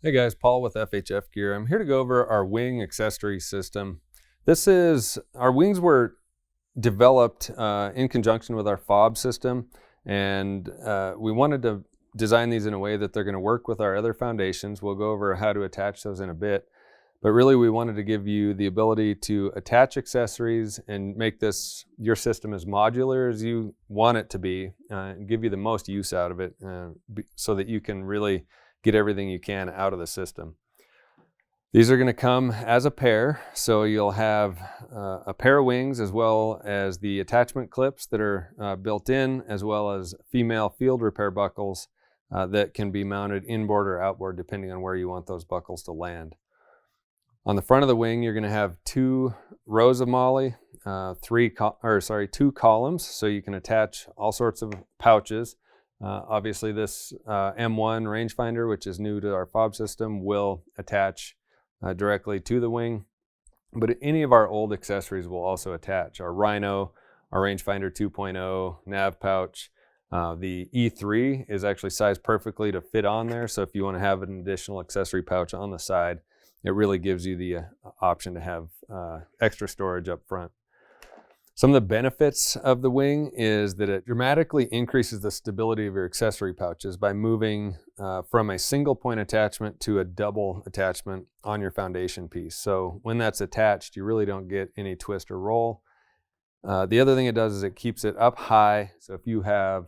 Hey guys, Paul with FHF Gear. I'm here to go over our wing accessory system. Our wings were developed in conjunction with our fob system, and we wanted to design these in a way that they're going to work with our other foundations. We'll go over how to attach those in a bit, but really we wanted to give you the ability to attach accessories and make your system as modular as you want it to be, and give you the most use out of it so that you can really get everything you can out of the system. These are going to come as a pair, so you'll have a pair of wings as well as the attachment clips that are built in, as well as female field repair buckles that can be mounted inboard or outboard depending on where you want those buckles to land. On the front of the wing, you're going to have 2 rows of MOLLE, 2 columns, so you can attach all sorts of pouches. Obviously this M1 rangefinder, which is new to our fob system, will attach directly to the wing, but any of our old accessories will also attach. Our Rhino, our rangefinder 2.0, nav pouch, the E3 is actually sized perfectly to fit on there, so if you want to have an additional accessory pouch on the side, it really gives you the option to have extra storage up front. Some of the benefits of the wing is that it dramatically increases the stability of your accessory pouches by moving from a single point attachment to a double attachment on your foundation piece. So when that's attached, you really don't get any twist or roll. The other thing it does is it keeps it up high. So if you have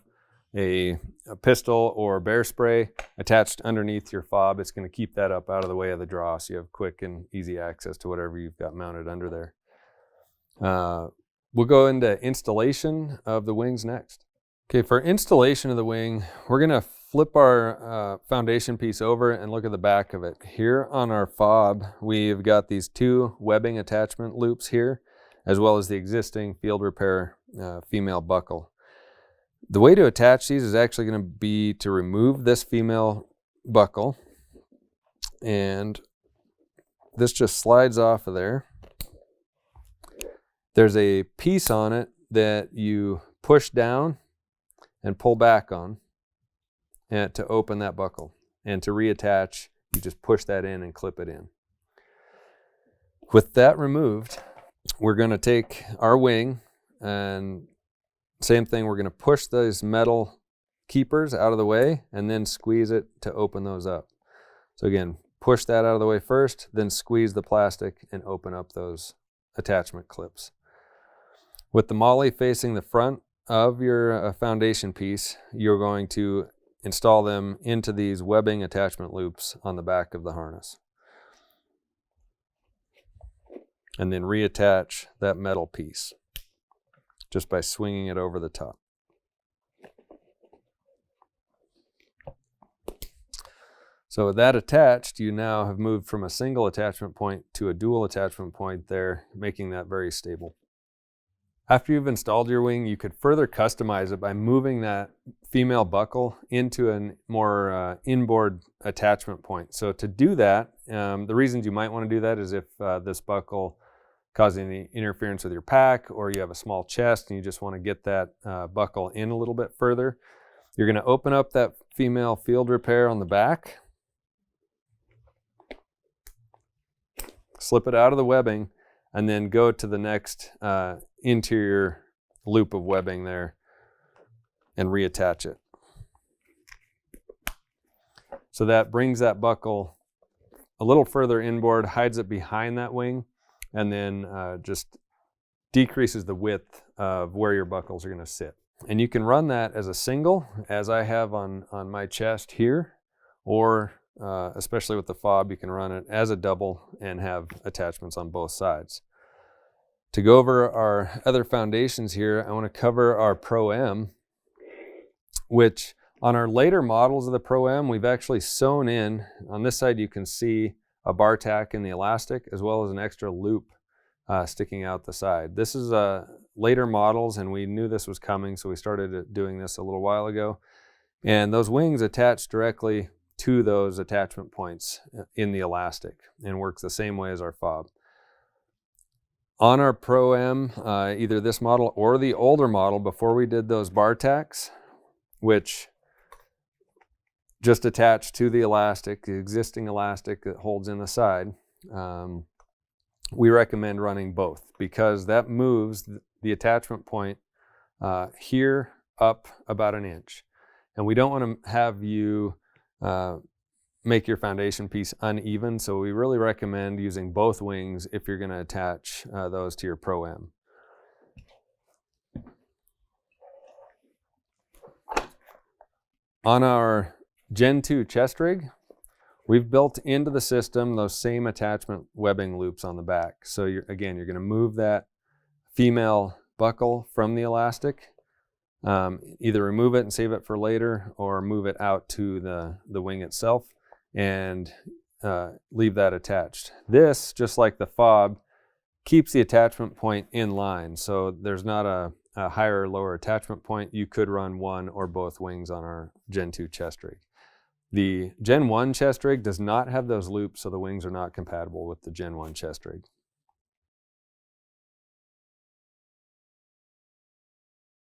a pistol or bear spray attached underneath your fob, it's going to keep that up out of the way of the draw, so you have quick and easy access to whatever you've got mounted under there. We'll go into installation of the wings next. Okay, for installation of the wing, we're going to flip our foundation piece over and look at the back of it. Here on our fob, we've got these 2 webbing attachment loops here, as well as the existing field repair female buckle. The way to attach these is actually going to be to remove this female buckle, and this just slides off of there. There's a piece on it that you push down and pull back on and to open that buckle. And to reattach, you just push that in and clip it in. With that removed, we're going to take our wing and same thing, we're going to push those metal keepers out of the way and then squeeze it to open those up. So again, push that out of the way first, then squeeze the plastic and open up those attachment clips. With the MOLLE facing the front of your foundation piece, you're going to install them into these webbing attachment loops on the back of the harness. And then reattach that metal piece just by swinging it over the top. So with that attached, you now have moved from a single attachment point to a dual attachment point there, making that very stable. After you've installed your wing, you could further customize it by moving that female buckle into a more inboard attachment point. So to do that, the reasons you might want to do that is if this buckle causes any interference with your pack, or you have a small chest and you just want to get that buckle in a little bit further. You're going to open up that female field repair on the back, slip it out of the webbing, and then go to the next interior loop of webbing there and reattach it. So that brings that buckle a little further inboard, hides it behind that wing, and then just decreases the width of where your buckles are going to sit. And you can run that as a single, as I have on my chest here, or especially with the fob, you can run it as a double and have attachments on both sides. To go over our other foundations here, I want to cover our Pro-M, which on our later models of the Pro-M, we've actually sewn in. On this side, you can see a bar tack in the elastic, as well as an extra loop sticking out the side. This is later models, and we knew this was coming, so we started doing this a little while ago. And those wings attach directly to those attachment points in the elastic and works the same way as our fob. On our Pro-M, either this model or the older model, before we did those bar tacks, which just attached to the elastic, the existing elastic that holds in the side. We recommend running both because that moves the attachment point here up about an inch. And we don't want to have you make your foundation piece uneven, so we really recommend using both wings if you're going to attach those to your Pro-M. On our Gen 2 chest rig, we've built into the system those same attachment webbing loops on the back. So you're going to move that female buckle from the elastic, either remove it and save it for later or move it out to the wing itself and leave that attached. This, just like the fob, keeps the attachment point in line. So there's not a higher or lower attachment point. You could run one or both wings on our Gen 2 chest rig. The Gen 1 chest rig does not have those loops, so the wings are not compatible with the Gen 1 chest rig.